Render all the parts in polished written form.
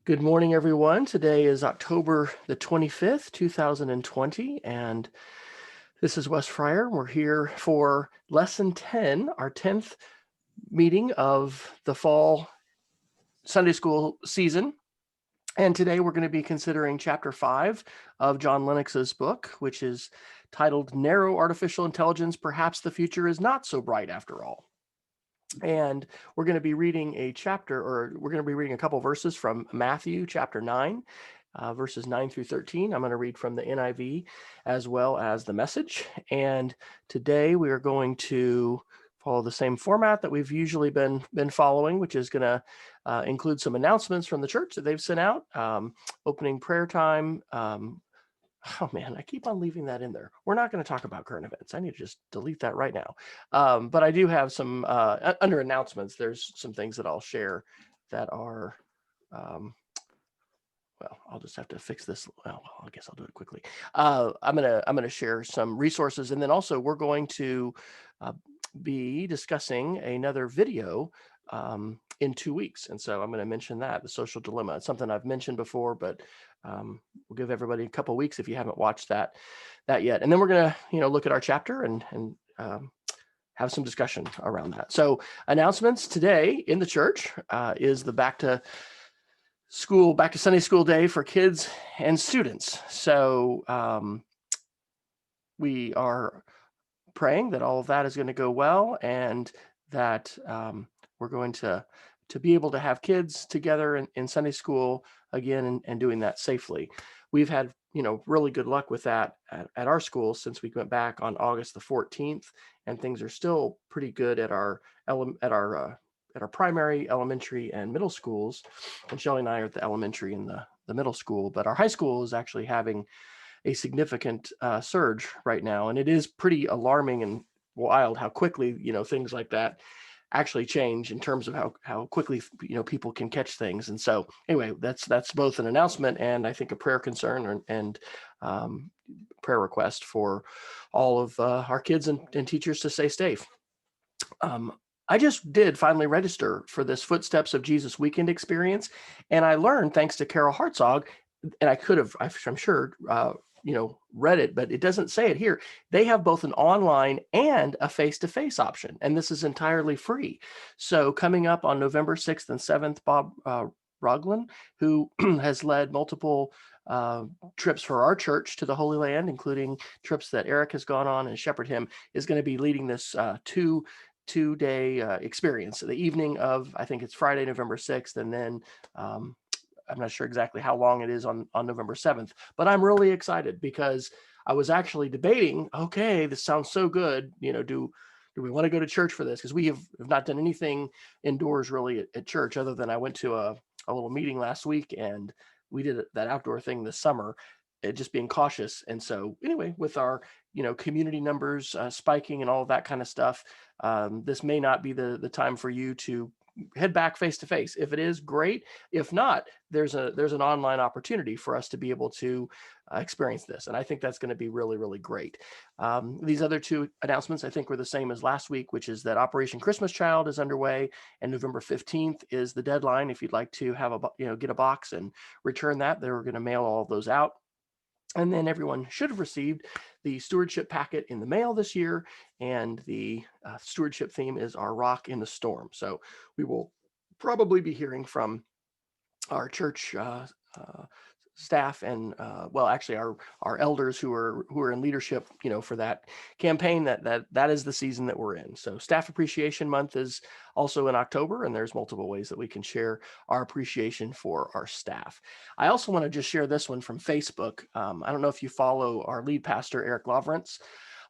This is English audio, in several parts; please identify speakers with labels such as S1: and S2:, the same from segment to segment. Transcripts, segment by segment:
S1: Good morning, everyone. Today is October the 25th, 2020, and this is Wes Fryer. We're here for Lesson 10, our 10th meeting of the fall Sunday school season. And today we're going to be considering Chapter 5 of John Lennox's book, which is titled Narrow Artificial Intelligence, Perhaps the Future is Not So Bright After All. And we're going to be reading a couple verses from Matthew chapter 9, verses 9 through 13. I'm going to read from the NIV as well as the Message. And today we are going to follow the same format that we've usually been following, which is going to include some announcements from the church that they've sent out, opening prayer time. Oh man, I keep on leaving that in there. We're not going to talk about current events. I need to just delete that right now. But I do have some, under announcements, there's some things that I'll share that are, well, I'll just have to fix this. Well, I guess I'll do it quickly. I'm gonna share some resources, and then also we're going to be discussing another video in 2 weeks. And so I'm going to mention that, the social dilemma. It's something I've mentioned before, but we'll give everybody a couple of weeks if you haven't watched that yet. And then we're going to, look at our chapter and have some discussion around that. So announcements today in the church is the back to Sunday school day for kids and students. So we are praying that all of that is going to go well, and that we're going to be able to have kids together in Sunday school again, and doing that safely. We've had really good luck with that at our school since we went back on August the 14th, and things are still pretty good at our primary, elementary, and middle schools. And Shelley and I are at the elementary and the middle school, but our high school is actually having a significant surge right now, and it is pretty alarming and wild how quickly things like that actually change in terms of how quickly people can catch things. And so anyway, that's both an announcement and I think a prayer concern and prayer request for all of our kids and teachers to stay safe. I just did finally register for this Footsteps of Jesus weekend experience, and I learned, thanks to Carol Hartzog, and I could have, I'm sure, read it, but it doesn't say it here. They have both an online and a face-to-face option, and this is entirely free. So coming up on November 6th and 7th, Bob Roglin, who has led multiple trips for our church to the Holy Land, including trips that Eric has gone on and shepherded him, is going to be leading this two-day experience. The evening of, I think it's Friday, November 6th, and then I'm not sure exactly how long it is on November 7th, but I'm really excited because I was actually debating, okay, this sounds so good. Do we want to go to church for this? Because we have not done anything indoors really at church, other than I went to a little meeting last week, and we did that outdoor thing this summer, just being cautious. And so anyway, with our community numbers spiking and all of that kind of stuff, this may not be the time for you to head back face to face. If it is, great. If not, there's an online opportunity for us to be able to experience this, and I think that's going to be really, really great. These other two announcements I think were the same as last week, which is that Operation Christmas Child is underway, and November 15th is the deadline if you'd like to have get a box and return that. They're going to mail all of those out. And then everyone should have received the stewardship packet in the mail this year, and the stewardship theme is Our Rock in the Storm. So we will probably be hearing from our church staff and actually our elders who are in leadership for that campaign. That is the season that we're in. So Staff Appreciation Month is also in October, and there's multiple ways that we can share our appreciation for our staff. I also want to just share this one from Facebook. I don't know if you follow our lead pastor Eric Lovrance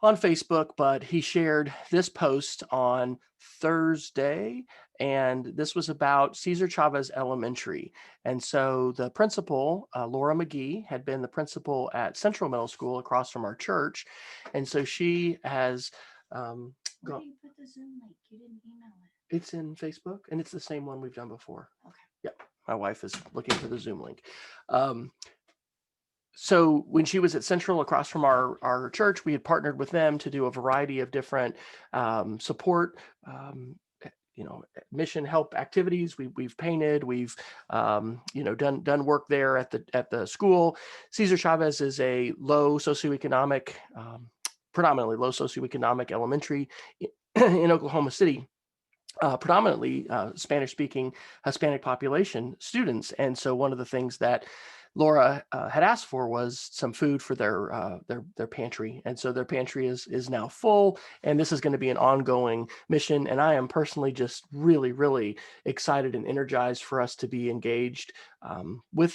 S1: on Facebook, but he shared this post on Thursday, and this was about Cesar Chavez Elementary. And so the principal, Laura McGee, had been the principal at Central Middle School across from our church, and so she has
S2: Where do you put the Zoom link? You didn't email it.
S1: It's in Facebook, and it's the same one we've done before.
S2: Okay.
S1: Yeah, my wife is looking for the Zoom link. So when she was at Central across from our church, we had partnered with them to do a variety of different support mission help activities. We've painted, we've done work there at the school. Cesar Chavez is a low socioeconomic, predominantly low socioeconomic elementary in Oklahoma City. Predominantly Spanish speaking Hispanic population students. And so one of the things that Laura had asked for was some food for their pantry. And so their pantry is now full, and this is going to be an ongoing mission. And I am personally just really, really excited and energized for us to be engaged with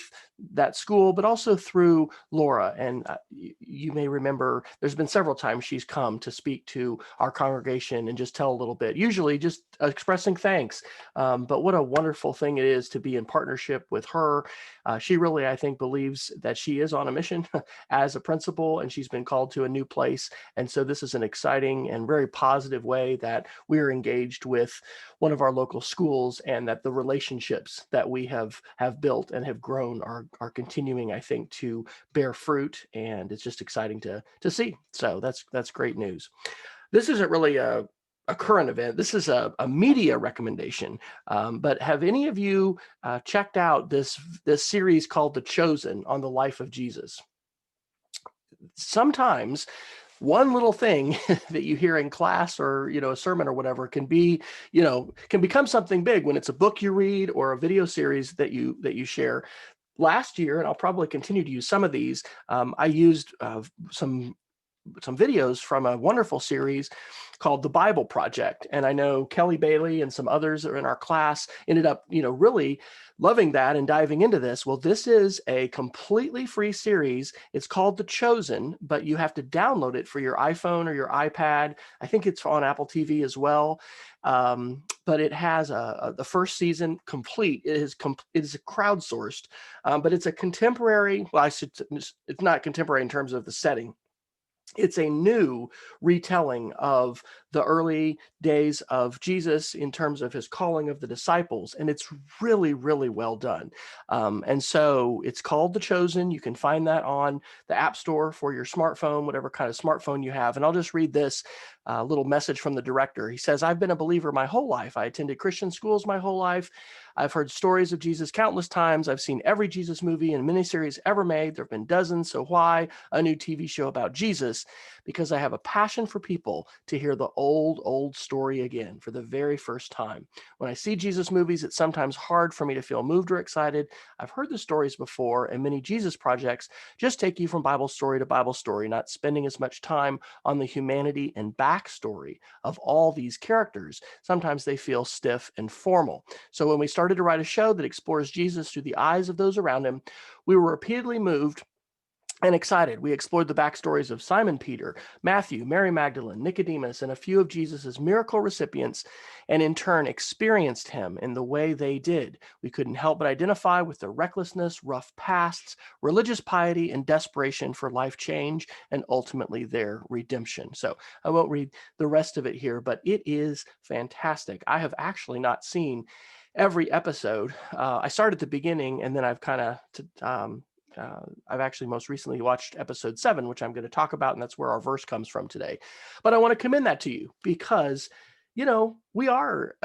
S1: that school, but also through Laura. And you may remember there's been several times she's come to speak to our congregation and just tell a little bit, usually just expressing thanks. But what a wonderful thing it is to be in partnership with her. She really, I think, believes that she is on a mission as a principal, and she's been called to a new place. And so this is an exciting and very positive way that we're engaged with one of our local schools, and that the relationships that we have built and have grown are continuing, I think, to bear fruit. And it's just exciting to see. So that's great news. This isn't really a current event. This is a media recommendation. But have any of you checked out this series called The Chosen on the life of Jesus? Sometimes one little thing that you hear in class or, a sermon or whatever can become something big when it's a book you read or a video series that you share. Last year, and I'll probably continue to use some of these, I used some videos from a wonderful series called The Bible Project. And I know Kelly Bailey and some others are in our class ended up, really loving that and diving into this. Well, this is a completely free series. It's called The Chosen, but you have to download it for your iPhone or your iPad. I think it's on Apple TV as well. But it has the first season complete. It is crowdsourced, but it's a contemporary. Well, it's not contemporary in terms of the setting. It's a new retelling of the early days of Jesus in terms of his calling of the disciples. And it's really, really well done. And so it's called The Chosen. You can find that on the App Store for your smartphone, whatever kind of smartphone you have. And I'll just read this little message from the director. He says, "I've been a believer my whole life. I attended Christian schools my whole life. I've heard stories of Jesus countless times. I've seen every Jesus movie and miniseries ever made. There have been dozens. So why a new TV show about Jesus? Because I have a passion for people to hear the old story again for the very first time. When I see Jesus movies, it's sometimes hard for me to feel moved or excited. I've heard the stories before, and many Jesus projects just take you from Bible story to Bible story, not spending as much time on the humanity and backstory of all these characters. Sometimes they feel stiff and formal. So when we started to write a show that explores Jesus through the eyes of those around him, we were repeatedly moved and excited. We explored the backstories of Simon Peter, Matthew, Mary Magdalene, Nicodemus, and a few of Jesus's miracle recipients, and in turn experienced him in the way they did. We couldn't help but identify with their recklessness, rough pasts, religious piety, and desperation for life change, and ultimately their redemption." So I won't read the rest of it here, but it is fantastic. I have actually not seen every episode. I started at the beginning, and then I've I've actually most recently watched episode 7, which I'm going to talk about, and that's where our verse comes from today. But I want to commend that to you because, we are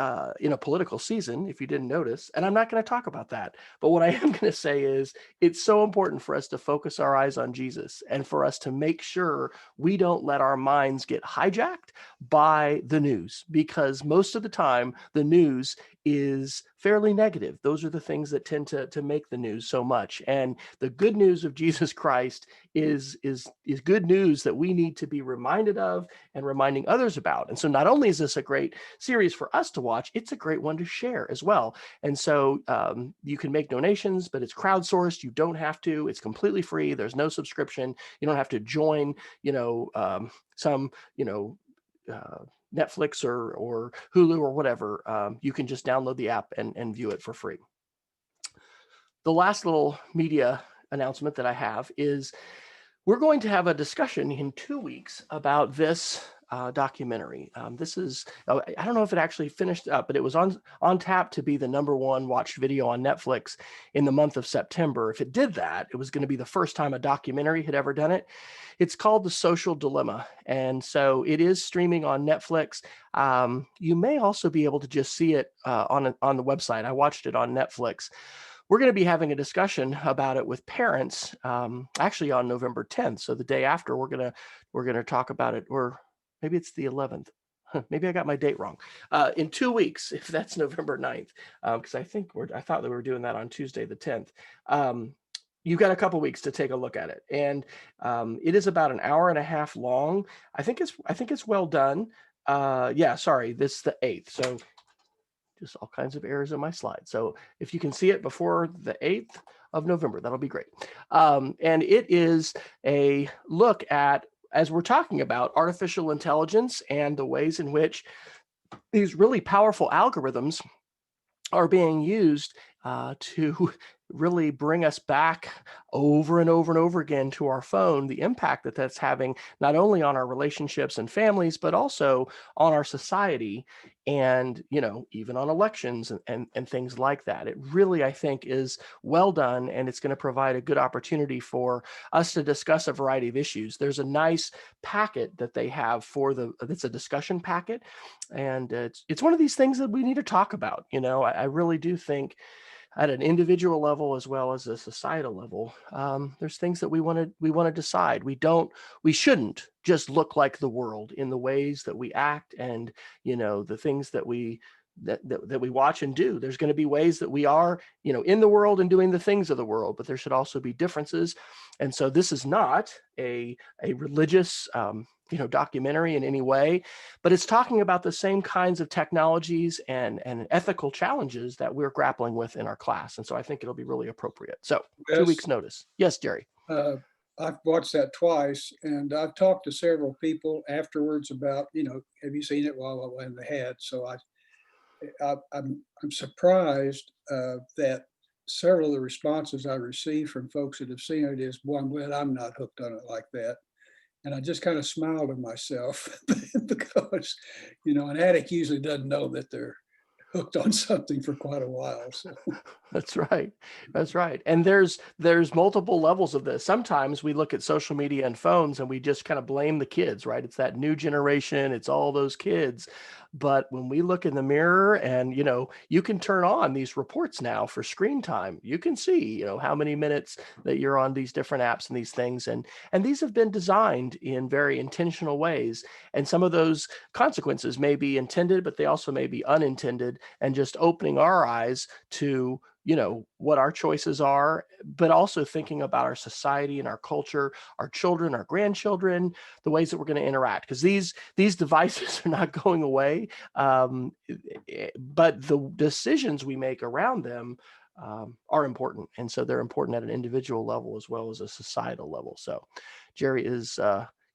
S1: in a political season, if you didn't notice, and I'm not going to talk about that. But what I am going to say is it's so important for us to focus our eyes on Jesus and for us to make sure we don't let our minds get hijacked by the news, because most of the time the news is fairly negative. Those are the things that tend to make the news so much. And the good news of Jesus Christ is good news that we need to be reminded of and reminding others about. And so not only is this a great series for us to watch, it's a great one to share as well. And so you can make donations, but it's crowdsourced. You don't have to. It's completely free. There's no subscription. You don't have to join, some, Netflix or Hulu or whatever. You can just download the app and view it for free. The last little media announcement that I have is we're going to have a discussion in 2 weeks about this documentary. This is, I don't know if it actually finished up, but it was on tap to be the #1 watched video on Netflix in the month of September. If it did that, it was going to be the first time a documentary had ever done it. It's called The Social Dilemma. And so it is streaming on Netflix. You may also be able to just see it on the website. I watched it on Netflix. We're going to be having a discussion about it with parents, actually on November 10th. So the day after, we're gonna talk about it, or maybe it's the 11th. Maybe I got my date wrong. In 2 weeks, if that's November 9th, because I thought that we were doing that on Tuesday the 10th. You've got a couple weeks to take a look at it, and it is about an hour and a half long. I think it's well done. Yeah, sorry, this is the 8th. So just all kinds of errors in my slide. So if you can see it before the 8th of November, that'll be great. And it is a look at, as we're talking about artificial intelligence and the ways in which these really powerful algorithms are being used to really bring us back over and over and over again to our phone, the impact that that's having not only on our relationships and families, but also on our society and, even on elections and things like that. It really, I think, is well done, and it's going to provide a good opportunity for us to discuss a variety of issues. There's a nice packet that they have it's a discussion packet, and it's one of these things that we need to talk about. I really do think at an individual level as well as a societal level, there's things that we want to decide. We shouldn't just look like the world in the ways that we act and the things that we watch and do. There's going to be ways that we are in the world and doing the things of the world, but there should also be differences. And so this is not a religious documentary in any way, but it's talking about the same kinds of technologies and ethical challenges that we're grappling with in our class. And so I think it'll be really appropriate. So 2
S3: Yes,
S1: weeks notice. Yes, Jerry.
S3: I've watched that twice, and I've talked to several people afterwards about, have you seen it? Well, and they had. So I'm surprised that several of the responses I received from folks that have seen it is, "Well, I'm glad I'm not hooked on it like that." And I just kind of smiled at myself because, an addict usually doesn't know that they're hooked on something for quite a while. So
S1: That's right. That's right. And there's multiple levels of this. Sometimes we look at social media and phones and we just kind of blame the kids, right? It's that new generation, it's all those kids. But when we look in the mirror and you can turn on these reports now for screen time. You can see, how many minutes that you're on these different apps and these things, and these have been designed in very intentional ways. And some of those consequences may be intended, but they also may be unintended, and just opening our eyes to what our choices are, but also thinking about our society and our culture, our children, our grandchildren, the ways that we're going to interact, because these devices are not going away, but the decisions we make around them are important, and so they're important at an individual level as well as a societal level. So Jerry is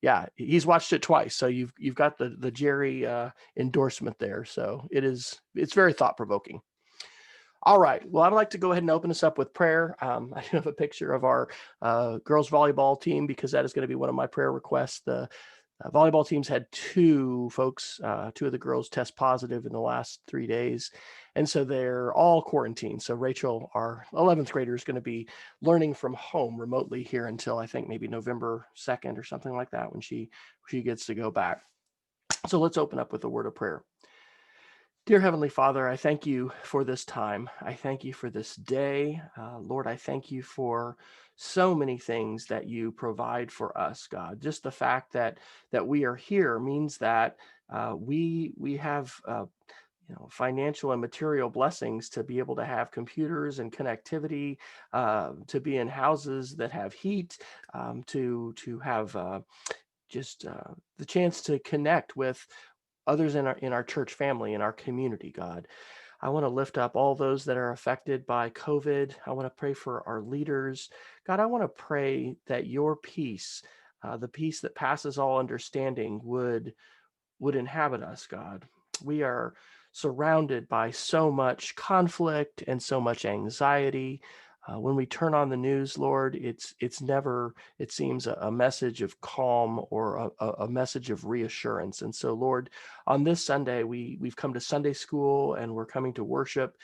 S1: yeah, he's watched it twice, so you've got the Jerry endorsement there. So it's very thought-provoking. All right. Well, I'd like to go ahead and open us up with prayer. I do have a picture of our girls volleyball team because that is going to be one of my prayer requests. The volleyball teams had two of the girls test positive in the last 3 days. And so they're all quarantined. So Rachel, our 11th grader, is going to be learning from home remotely here until I think maybe November 2nd or something like that when she gets to go back. So let's open up with a word of prayer. Dear Heavenly Father, I thank you for this time. I thank you for this day. Lord, I thank you for so many things that you provide for us, God. Just the fact that we are here means that we have financial and material blessings to be able to have computers and connectivity, to be in houses that have heat, to have just the chance to connect with others in our church family, in our community, God. I want to lift up all those that are affected by COVID. I want to pray for our leaders. God, I want to pray that your peace, the peace that passes all understanding, would inhabit us, God. We are surrounded by so much conflict and so much anxiety. When we turn on the news, Lord, it's never, it seems, a message of calm or a message of reassurance. And so, Lord, on this Sunday, we've come to Sunday school and we're coming to worship.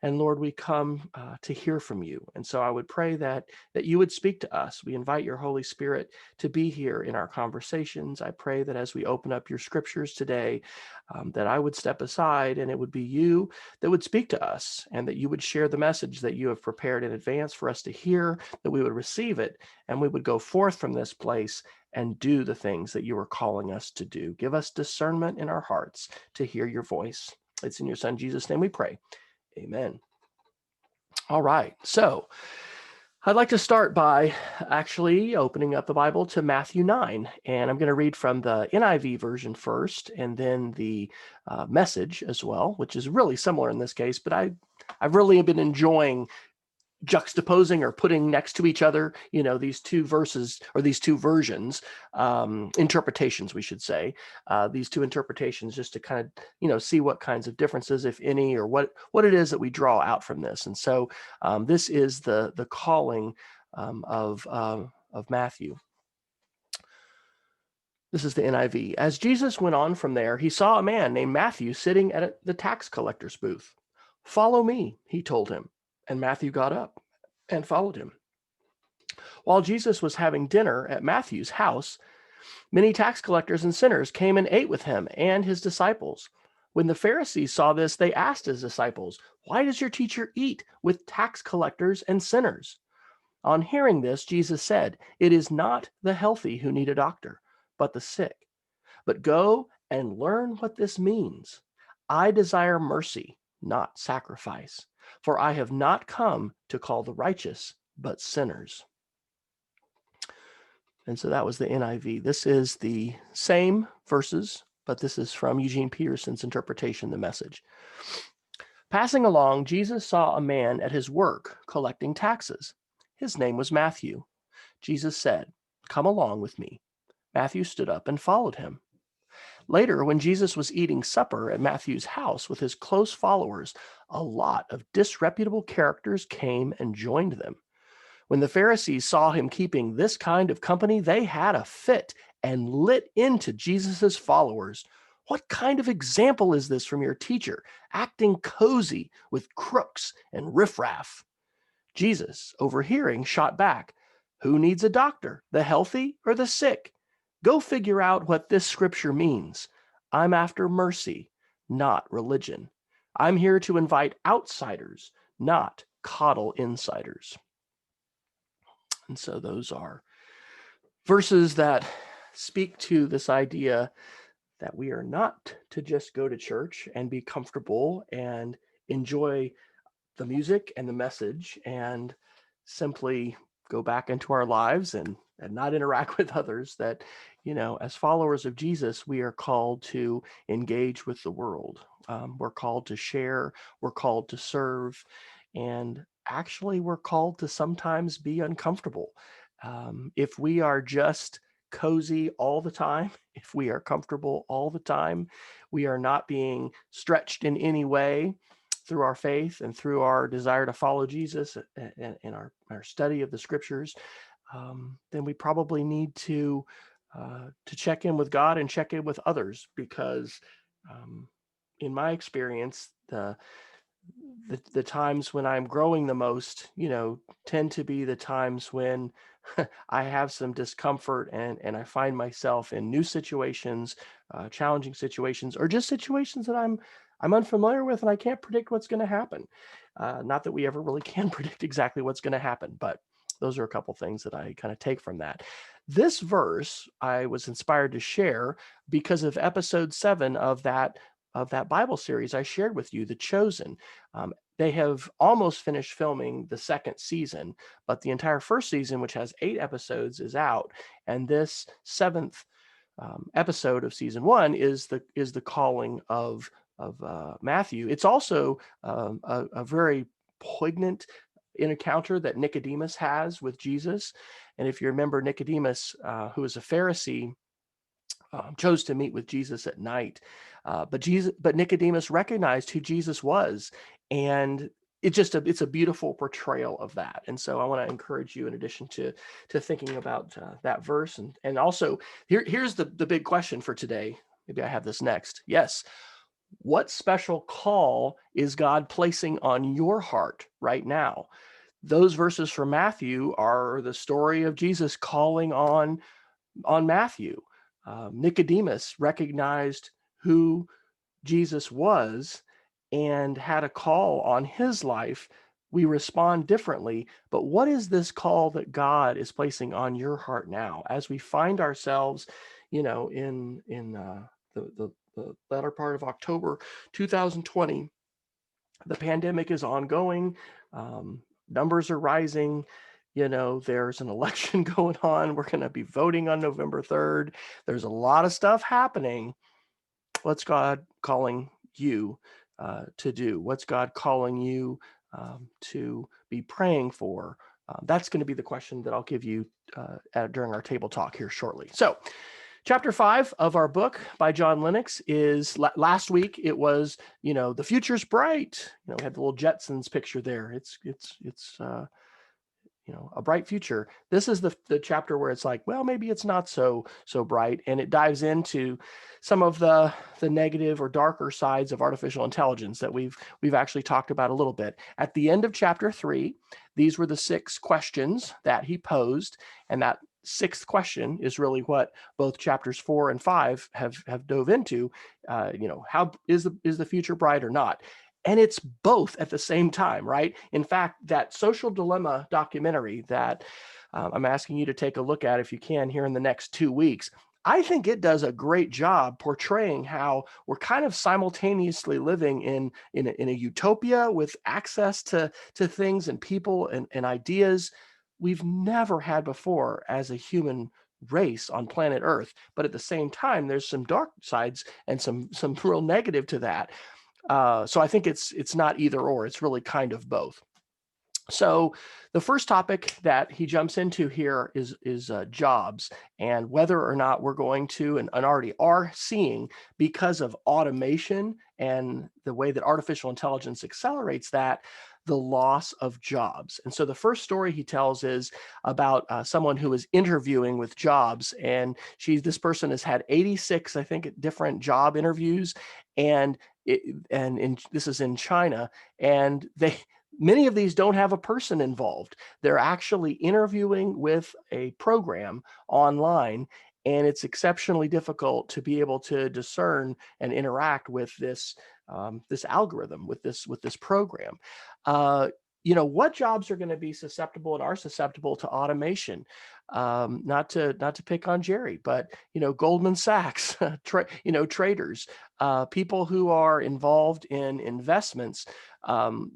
S1: And Lord, we come to hear from you. And so I would pray that you would speak to us. We invite your Holy Spirit to be here in our conversations. I pray that as we open up your scriptures today, that I would step aside and it would be you that would speak to us, and that you would share the message that you have prepared in advance for us to hear, that we would receive it, and we would go forth from this place and do the things that you are calling us to do. Give us discernment in our hearts to hear your voice. It's in your Son, Jesus' name we pray. Amen. All right. So I'd like to start by actually opening up the Bible to Matthew 9. And I'm going to read from the NIV version first, and then the Message as well, which is really similar in this case. But I've really been enjoying juxtaposing or putting next to each other, these two verses, or these two versions, interpretations, we should say, these two interpretations, just to kind of, see what kinds of differences, if any, or what it is that we draw out from this. And so this is the calling of Matthew. This is the NIV. As Jesus went on from there, he saw a man named Matthew sitting at the tax collector's booth. "Follow me," he told him. And Matthew got up and followed him. While Jesus was having dinner at Matthew's house, many tax collectors and sinners came and ate with him and his disciples. When the Pharisees saw this, they asked his disciples, "Why does your teacher eat with tax collectors and sinners?" On hearing this, Jesus said, "It is not the healthy who need a doctor, but the sick. But go and learn what this means. I desire mercy, not sacrifice, for I have not come to call the righteous, but sinners." And so that was the NIV. This is the same verses, but this is from Eugene Peterson's interpretation, the Message. Passing along, Jesus saw a man at his work collecting taxes. His name was Matthew. Jesus said, "Come along with me." Matthew stood up and followed him. Later, when Jesus was eating supper at Matthew's house with his close followers, a lot of disreputable characters came and joined them. When the Pharisees saw him keeping this kind of company, they had a fit and lit into Jesus' followers. "What kind of example is this from your teacher, acting cozy with crooks and riffraff?" Jesus, overhearing, shot back, "Who needs a doctor, the healthy or the sick? Go figure out what this scripture means. I'm after mercy, not religion. I'm here to invite outsiders, not coddle insiders." And so those are verses that speak to this idea that we are not to just go to church and be comfortable and enjoy the music and the message and simply go back into our lives and not interact with others. That, as followers of Jesus, we are called to engage with the world. We're called to share, we're called to serve, and actually we're called to sometimes be uncomfortable. If we are just cozy all the time, if we are comfortable all the time, we are not being stretched in any way through our faith and through our desire to follow Jesus in our study of the scriptures, then we probably need to check in with God and check in with others, because in my experience, the times when I'm growing the most, tend to be the times when I have some discomfort and I find myself in new situations, challenging situations, or just situations that I'm unfamiliar with and I can't predict what's going to happen. Not that we ever really can predict exactly what's going to happen, but those are a couple things that I kind of take from that. This verse I was inspired to share because of episode 7 of that Bible series I shared with you, The Chosen. They have almost finished filming the second season, but the entire first season, which has 8 episodes, is out. And this 7th episode of season 1 is the calling of Matthew. It's also a very poignant encounter that Nicodemus has with Jesus. And if you remember, Nicodemus, who is a Pharisee, chose to meet with Jesus at night. But Nicodemus recognized who Jesus was. And it's a beautiful portrayal of that. And so I want to encourage you, in addition to thinking about that verse, and also here's the big question for today. Maybe I have this next. Yes. What special call is God placing on your heart right now? Those verses from Matthew are the story of Jesus calling on Matthew. Nicodemus recognized who Jesus was and had a call on his life. We respond differently, but what is this call that God is placing on your heart now as we find ourselves, in the latter part of October 2020? The pandemic is ongoing. Numbers are rising. There's an election going on. We're going to be voting on November 3rd. There's a lot of stuff happening. What's God calling you to do? What's God calling you to be praying for? That's going to be the question that I'll give you during our table talk here shortly. So, Chapter 5 of our book by John Lennox is, last week it was, the future's bright. We had the little Jetsons picture there. It's a bright future. This is the chapter where it's like, well, maybe it's not so bright, and it dives into some of the negative or darker sides of artificial intelligence that we've actually talked about a little bit. At the end of chapter 3, these were the 6 questions that he posed, and that 6th question is really what both chapters 4 and 5 have dove into. How is the future bright or not? And it's both at the same time, right? In fact, that Social Dilemma documentary that I'm asking you to take a look at if you can here in the next 2 weeks, I think it does a great job portraying how we're kind of simultaneously living in a utopia with access to things and people and ideas we've never had before as a human race on planet Earth. But at the same time, there's some dark sides and some real negative to that. So I think it's not either or, it's really kind of both. So the first topic that he jumps into here is jobs, and whether or not we're going to and already are seeing, because of automation and the way that artificial intelligence accelerates that, the loss of jobs. And so the first story he tells is about someone who is interviewing with jobs, and this person has had 86, I think, different job interviews, and this is in China, and many of these don't have a person involved. They're actually interviewing with a program online, and it's exceptionally difficult to be able to discern and interact with this algorithm, with this program. What jobs are going to be susceptible and are susceptible to automation? Not to pick on Jerry, but Goldman Sachs, traders, people who are involved in investments.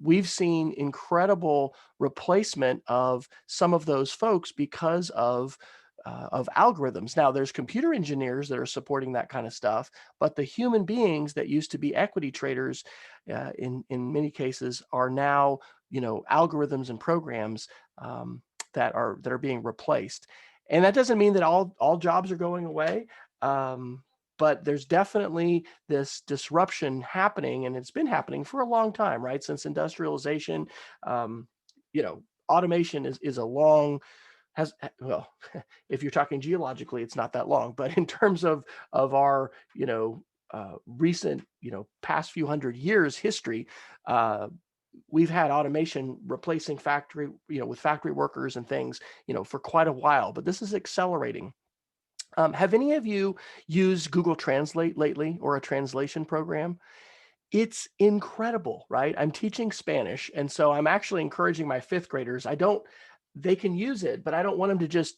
S1: We've seen incredible replacement of some of those folks because of algorithms. Now, there's computer engineers that are supporting that kind of stuff, but the human beings that used to be equity traders, in many cases, are now algorithms and programs that are being replaced. And that doesn't mean that all jobs are going away. But there's definitely this disruption happening, and it's been happening for a long time, right? Since industrialization, automation is a long, if you're talking geologically, it's not that long, but in terms of our, recent, past few hundred years history, we've had automation replacing with factory workers and things, for quite a while, but this is accelerating. Have any of you used Google Translate lately, or a translation program? It's incredible, right? I'm teaching Spanish, and so I'm actually encouraging my 5th graders. They can use it, but I don't want them to just,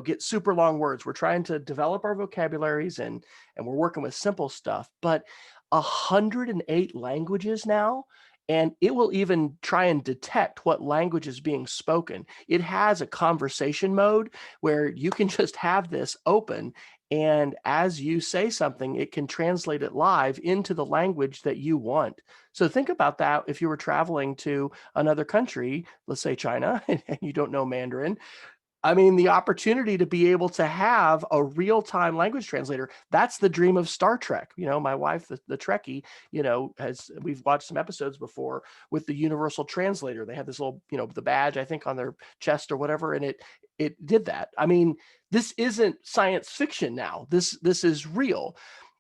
S1: get super long words. We're trying to develop our vocabularies, and we're working with simple stuff, but 108 languages now, and it will even try and detect what language is being spoken. It has a conversation mode where you can just have this open, and as you say something, it can translate it live into the language that you want. So think about that if you were traveling to another country, let's say China, and you don't know Mandarin. I mean, the opportunity to be able to have a real-time language translator, that's the dream of Star Trek. My wife, the Trekkie, we've watched some episodes before with the universal translator. They had this little, the badge, I think, on their chest or whatever, and it did that. I mean, this isn't science fiction now. This is real.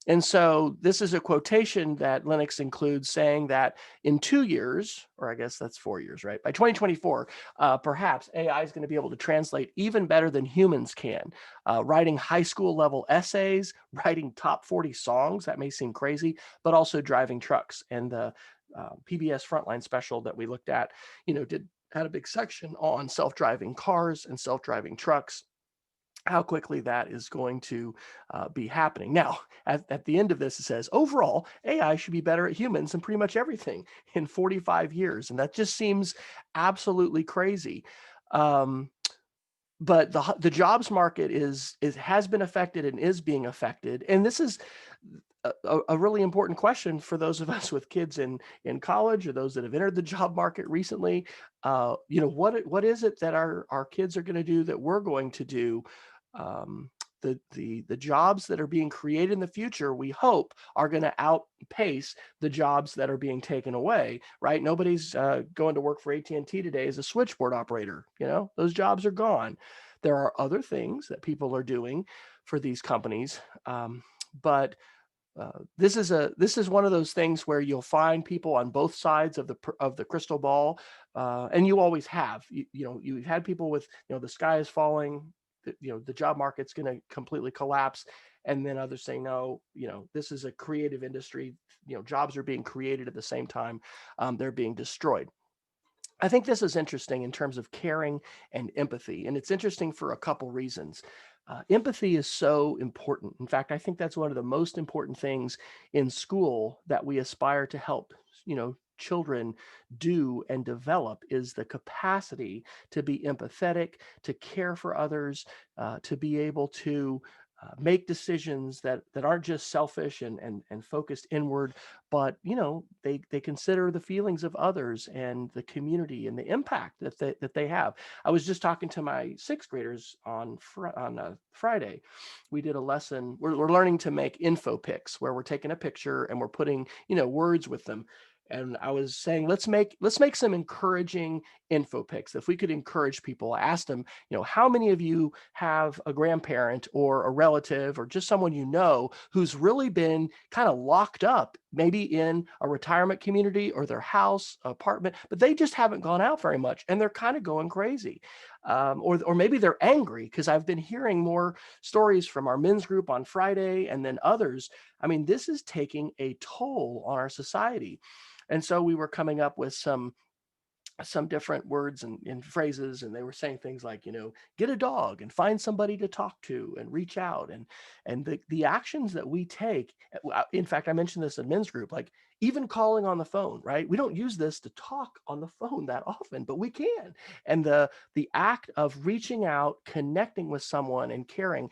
S1: And so this is a quotation that Lennox includes, saying that in 2 years, or I guess that's 4 years, right? By 2024, perhaps AI is going to be able to translate even better than humans can. Writing high school level essays, writing top 40 songs, that may seem crazy, but also driving trucks. And the PBS Frontline special that we looked at, had a big section on self-driving cars and self-driving trucks, how quickly that is going to be happening. Now, at the end of this, it says, overall, AI should be better at humans in pretty much everything in 45 years. And that just seems absolutely crazy. But the jobs market has been affected and is being affected. And this is a really important question for those of us with kids in college, or those that have entered the job market recently. What is it that our kids are going to do that we're going to do? The jobs that are being created in the future, we hope, are going to outpace the jobs that are being taken away, right? Nobody's going to work for AT&T today as a switchboard operator. Those jobs are gone. There are other things that people are doing for these companies, but this is one of those things where you'll find people on both sides of the crystal ball, and you always have. You've had people with, the sky is falling, the job market's going to completely collapse, and then others say, no, this is a creative industry. Jobs are being created at the same time they're being destroyed. I think this is interesting in terms of caring and empathy, and it's interesting for a couple reasons. Empathy is so important. In fact, I think that's one of the most important things in school that we aspire to help, children do and develop, is the capacity to be empathetic, to care for others, to be able to make decisions that aren't just selfish and focused inward, but they consider the feelings of others and the community and the impact that they have. I was just talking to my sixth graders on Friday. We did a lesson. We're learning to make info pics, where we're taking a picture and we're putting words with them. And I was saying, let's make some encouraging info pics. If we could encourage people, I asked them, how many of you have a grandparent or a relative or just someone who's really been kind of locked up, maybe in a retirement community or their house, apartment, but they just haven't gone out very much and they're kind of going crazy. Or maybe they're angry, because I've been hearing more stories from our men's group on Friday and then others. I mean, this is taking a toll on our society. And so we were coming up with some different words and phrases, and they were saying things like, get a dog and find somebody to talk to and reach out, and the actions that we take. In fact, I mentioned this in men's group, like even calling on the phone, right? We don't use this to talk on the phone that often, but we can. And the act of reaching out, connecting with someone and caring,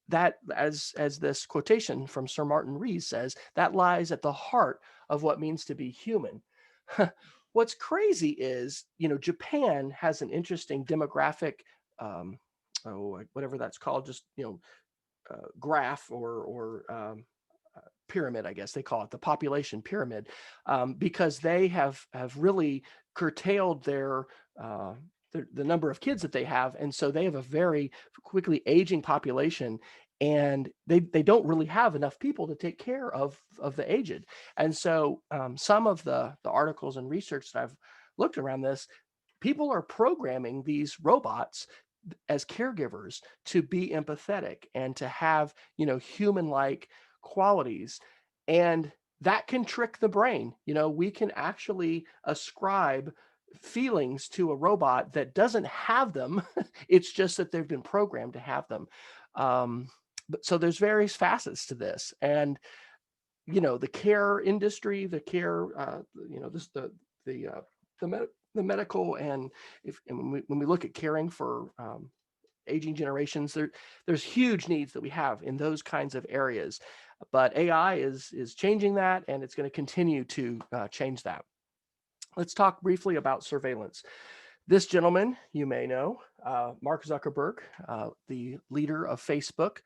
S1: that, as this quotation from Sir Martin Rees says, that lies at the heart of what means to be human. What's crazy is, Japan has an interesting demographic, whatever that's called, just, graph or pyramid, I guess they call it, the population pyramid, because they have really curtailed the number of kids that they have. And so they have a very quickly aging population, and they don't really have enough people to take care of the aged. And so some of the articles and research that I've looked around this, people are programming these robots as caregivers to be empathetic and to have, human-like qualities. And that can trick the brain. We can actually ascribe feelings to a robot that doesn't have them. It's just that they've been programmed to have them. But so there's various facets to this, and the care industry, the care, the medical, and when we look at caring for aging generations, there's huge needs that we have in those kinds of areas. But AI is changing that, and it's going to continue to change that. Let's talk briefly about surveillance. This gentleman, you may know, Mark Zuckerberg, the leader of Facebook,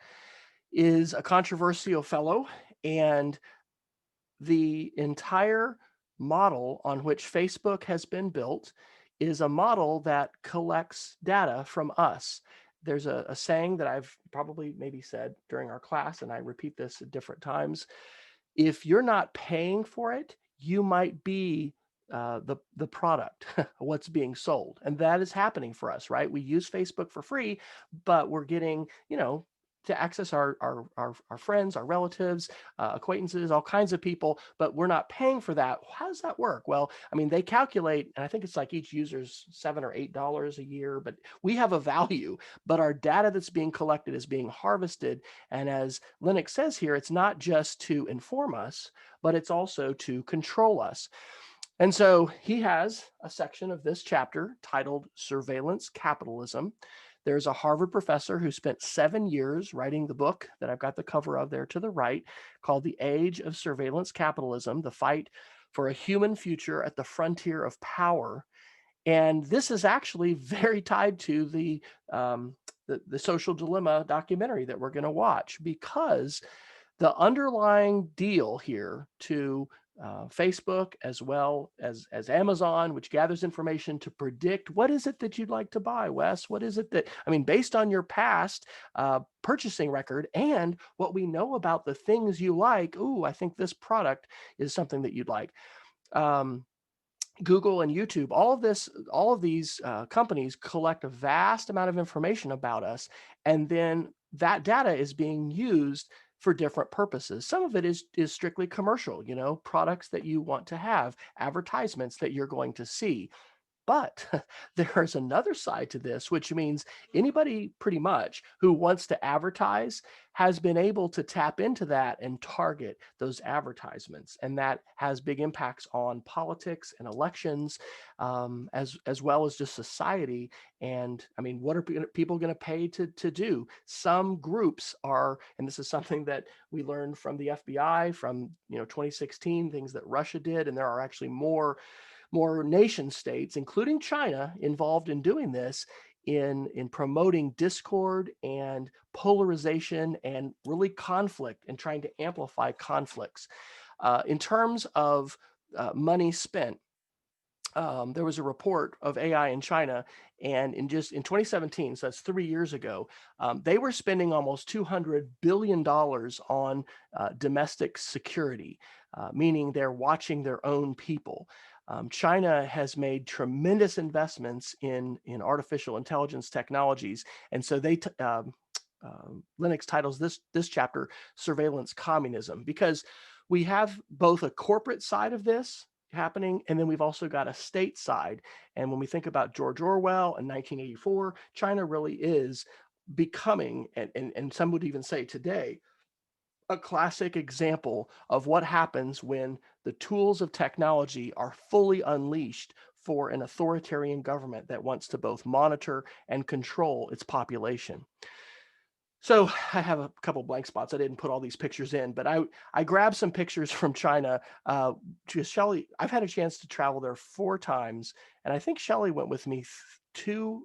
S1: is a controversial fellow, and the entire model on which Facebook has been built is a model that collects data from us. There's a saying that I've probably maybe said during our class, and I repeat this at different times. If you're not paying for it, you might be the product, what's being sold, and that is happening for us, right? We use Facebook for free, but we're getting, to access our friends, our relatives, acquaintances, all kinds of people, but we're not paying for that. How does that work? Well, I mean, they calculate, and I think it's like each user's $7 or $8 a year, but we have a value, but our data that's being collected is being harvested. And as Lennox says here, it's not just to inform us, but it's also to control us. And so he has a section of this chapter titled Surveillance Capitalism. There's a Harvard professor who spent 7 years writing the book that I've got the cover of there to the right, called The Age of Surveillance Capitalism, The Fight for a Human Future at the Frontier of Power. And this is actually very tied to the Social Dilemma documentary that we're going to watch, because the underlying deal here to Facebook, as well as Amazon, which gathers information to predict what is it that you'd like to buy, Wes? What is it that, I mean, based on your past purchasing record and what we know about the things you like, ooh, I think this product is something that you'd like. Google and YouTube, all of these companies collect a vast amount of information about us, and then that data is being used for different purposes. Some of it is strictly commercial, products that you want to have, advertisements that you're going to see. But there's another side to this, which means anybody pretty much who wants to advertise has been able to tap into that and target those advertisements. And that has big impacts on politics and elections, as well as just society. And I mean, what are people going to pay to do? Some groups are, and this is something that we learned from the FBI from 2016, things that Russia did, and there are actually more nation states, including China, involved in doing this, in promoting discord and polarization and really conflict, and trying to amplify conflicts. In terms of money spent, there was a report of AI in China, and in 2017, so that's 3 years ago, they were spending almost $200 billion on domestic security, meaning they're watching their own people. China has made tremendous investments in artificial intelligence technologies, and so Lennox titles this chapter "Surveillance Communism," because we have both a corporate side of this happening, and then we've also got a state side. And when we think about George Orwell and 1984, China really is becoming, and some would even say today, a classic example of what happens when the tools of technology are fully unleashed for an authoritarian government that wants to both monitor and control its population. So I have a couple blank spots. I didn't put all these pictures in, but I grabbed some pictures from China. Shelley, I've had a chance to travel there 4 times, and I think Shelley went with me 2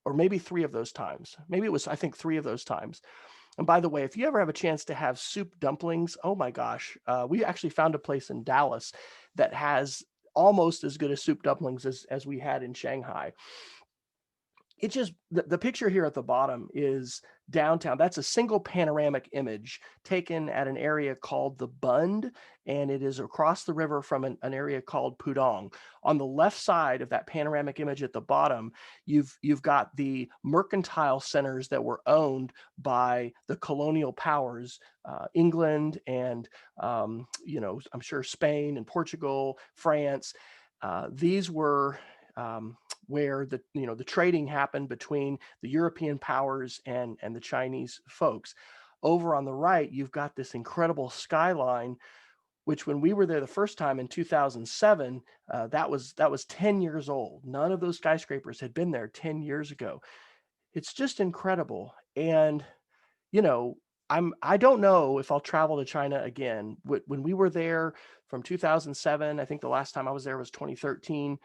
S1: or maybe 3 of those times. Maybe it was, I think, 3 of those times. And by the way, if you ever have a chance to have soup dumplings, oh my gosh, we actually found a place in Dallas that has almost as good as soup dumplings as we had in Shanghai. It just, the picture here at the bottom is downtown. That's a single panoramic image taken at an area called the Bund, and it is across the river from an area called Pudong. On the left side of that panoramic image at the bottom, you've got the mercantile centers that were owned by the colonial powers, England and I'm sure Spain and Portugal, France. These were where the trading happened between the European powers and the Chinese folks. Over on the right, you've got this incredible skyline, which when we were there the first time in 2007, that was 10 years old. None of those skyscrapers had been there 10 years ago. It's just incredible. And I don't know if I'll travel to China again. When we were there from 2007, I think the last time I was there was 2013.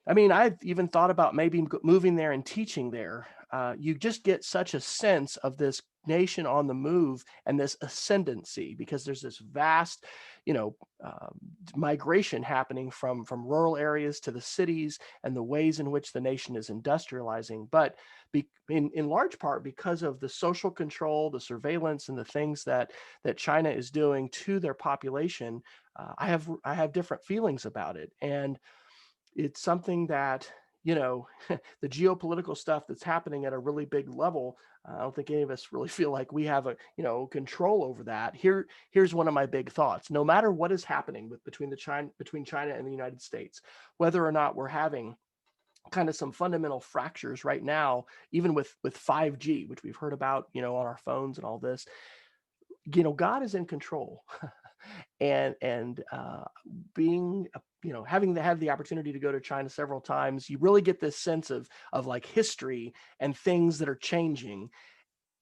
S1: I mean, I've even thought about maybe moving there and teaching there. You just get such a sense of this nation on the move and this ascendancy, because there's this vast, you know, migration happening from rural areas to the cities, and the ways in which the nation is industrializing. But in large part because of the social control, the surveillance, and the things that China is doing to their population, I have different feelings about it. And it's something that, you know, the geopolitical stuff that's happening at a really big level, I don't think any of us really feel like we have a, you know, control over that. Here's one of my big thoughts. No matter what is happening between China and the United States, whether or not we're having kind of some fundamental fractures right now, even with 5G, which we've heard about, you know, on our phones and all this, you know, God is in control. And being you know, having to have the opportunity to go to China several times, you really get this sense of like history and things that are changing.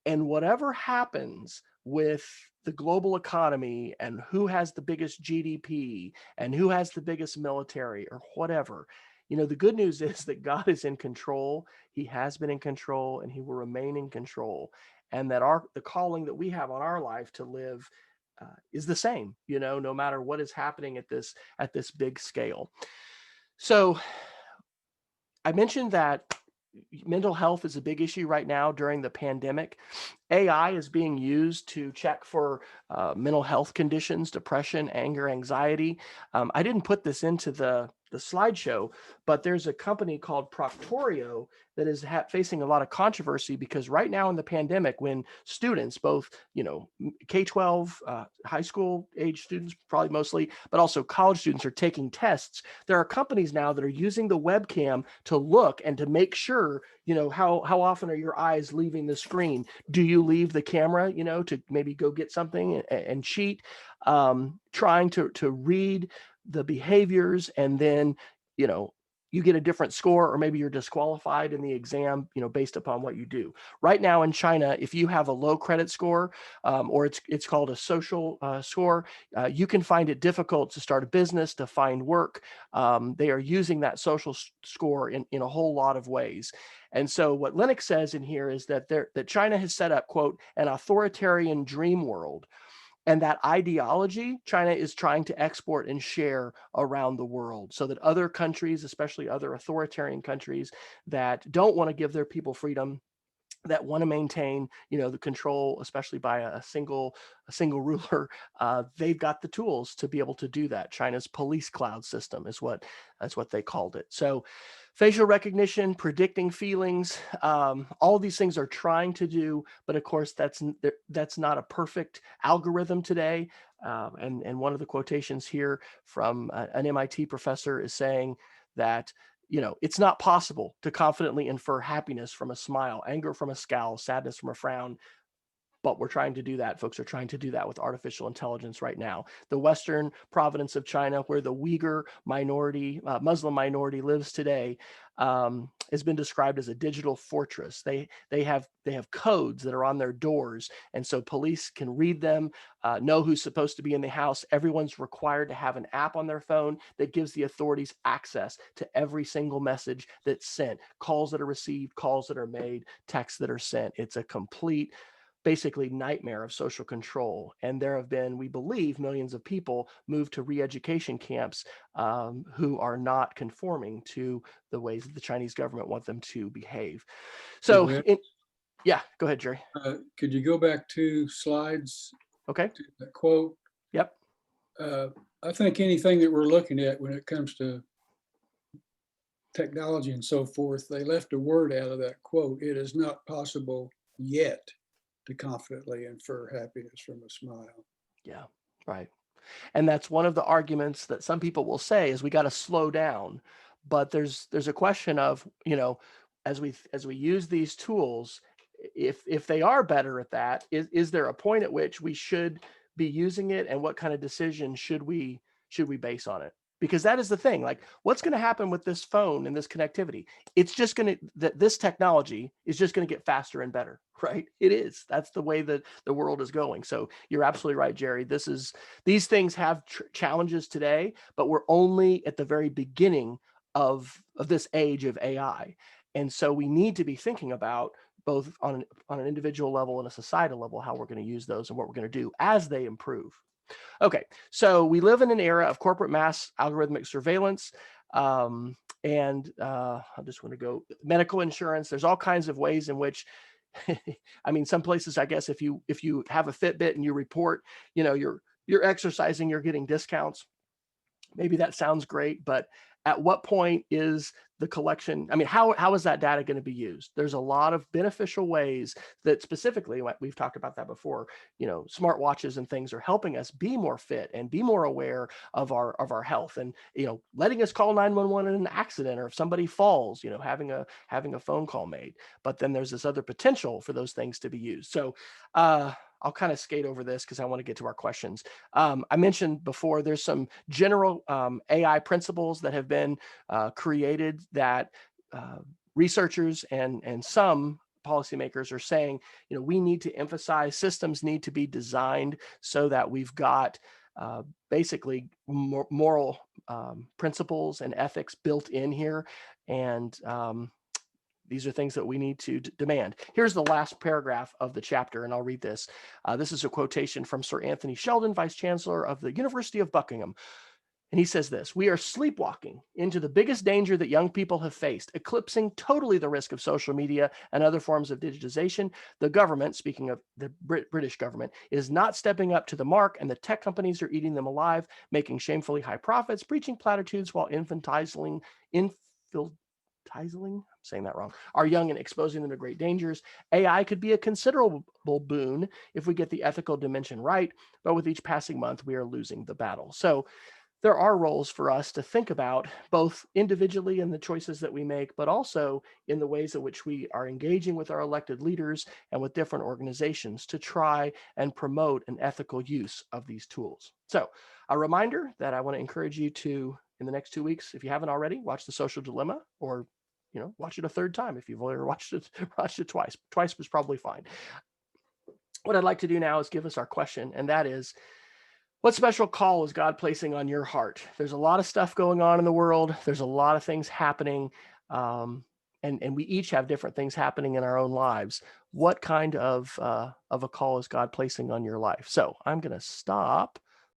S1: And whatever happens with the global economy and who has the biggest GDP and who has the biggest military or whatever, you know, the good news is that God is in control. He has been in control, and he will remain in control. And that the calling that we have on our life to live is the same, you know, no matter what is happening at this big scale. So I mentioned that mental health is a big issue right now during the pandemic. AI is being used to check for mental health conditions, depression, anger, anxiety. I didn't put this into the slideshow, but there's a company called Proctorio that is facing a lot of controversy, because right now in the pandemic, when students, both, you know, K-12, high school age students, probably mostly, but also college students, are taking tests, there are companies now that are using the webcam to look and to make sure, you know, how often are your eyes leaving the screen? Do you leave the camera, you know, to maybe go get something and cheat? Trying to read the behaviors, and then, you know, you get a different score, or maybe you're disqualified in the exam, you know, based upon what you do. Right now in China, if you have a low credit score, or it's called a social score, you can find it difficult to start a business, to find work. They are using that social score in a whole lot of ways. And so what Lennox says in here is that China has set up, quote, an authoritarian dream world. And that ideology, China is trying to export and share around the world, so that other countries, especially other authoritarian countries that don't want to give their people freedom, that want to maintain, you know, the control, especially by a single ruler, they've got the tools to be able to do that. China's police cloud system that's what they called it. So facial recognition, predicting feelings, all of these things are trying to do, but of course that's not a perfect algorithm today. And one of the quotations here from an MIT professor is saying that, you know, it's not possible to confidently infer happiness from a smile, anger from a scowl, sadness from a frown. But we're trying to do that. Folks are trying to do that with artificial intelligence right now. The western province of China, where the Uyghur minority, Muslim minority lives today, has been described as a digital fortress. They have codes that are on their doors, and so police can read them, know who's supposed to be in the house. Everyone's required to have an app on their phone that gives the authorities access to every single message that's sent, calls that are received, calls that are made, texts that are sent. It's a complete, basically, nightmare of social control. And there have been, we believe, millions of people moved to re-education camps who are not conforming to the ways that the Chinese government want them to behave. So, yeah, go ahead, Jerry.
S3: Could you go back 2 slides
S1: Okay.
S3: to the quote?
S1: Yep.
S3: I think anything that we're looking at when it comes to technology and so forth, they left a word out of that quote. It is not possible yet to confidently infer happiness from a smile.
S1: Yeah, right. And that's one of the arguments that some people will say is we got to slow down. But there's a question of, you know, as we use these tools, if they are better at that, is there a point at which we should be using it, and what kind of decision should we base on it? Because that is the thing, like, what's going to happen with this phone and this connectivity? It's just going to, this technology is just going to get faster and better, right? It is. That's the way that the world is going. So you're absolutely right, Jerry. These things have challenges today, but we're only at the very beginning this age of AI. And so we need to be thinking about both on an individual level and a societal level, how we're going to use those and what we're going to do as they improve. Okay, so we live in an era of corporate mass algorithmic surveillance. And I just want to go medical insurance. There's all kinds of ways in which, I mean, some places, I guess, if you have a Fitbit and you report, you're exercising, you're getting discounts. Maybe that sounds great, but at what point is the collection? I mean, how is that data going to be used? There's a lot of beneficial ways that specifically, we've talked about that before, smartwatches and things are helping us be more fit and be more aware of our health, and, letting us call 911 in an accident, or if somebody falls, having a phone call made. But then there's this other potential for those things to be used. So, I'll kind of skate over this because I want to get to our questions. I mentioned before, there's some general AI principles that have been created that researchers and some policymakers are saying, we need to emphasize, systems need to be designed so that we've got basically moral principles and ethics built in here. And these are things that we need to demand. Here's the last paragraph of the chapter, and I'll read this. This is a quotation from Sir Anthony Sheldon, Vice Chancellor of the University of Buckingham. And he says this: "We are sleepwalking into the biggest danger that young people have faced, eclipsing totally the risk of social media and other forms of digitization. The government," speaking of the British government, "is not stepping up to the mark, and the tech companies are eating them alive, making shamefully high profits, preaching platitudes while infantilizing, I'm saying that wrong, are young and exposing them to great dangers. AI could be a considerable boon if we get the ethical dimension right, but with each passing month, we are losing the battle." So there are roles for us to think about, both individually in the choices that we make, but also in the ways in which we are engaging with our elected leaders and with different organizations to try and promote an ethical use of these tools. So a reminder that I want to encourage you to, in the next 2 weeks, if you haven't already, watch The Social Dilemma, or watch it a third time if you've already watched it twice. Twice was probably fine. What I'd like to do now is give us our question, and that is, what special call is God placing on your heart? There's a lot of stuff going on in the world. There's a lot of things happening, and we each have different things happening in our own lives. What kind of a call is God placing on your life? So I'm going to stop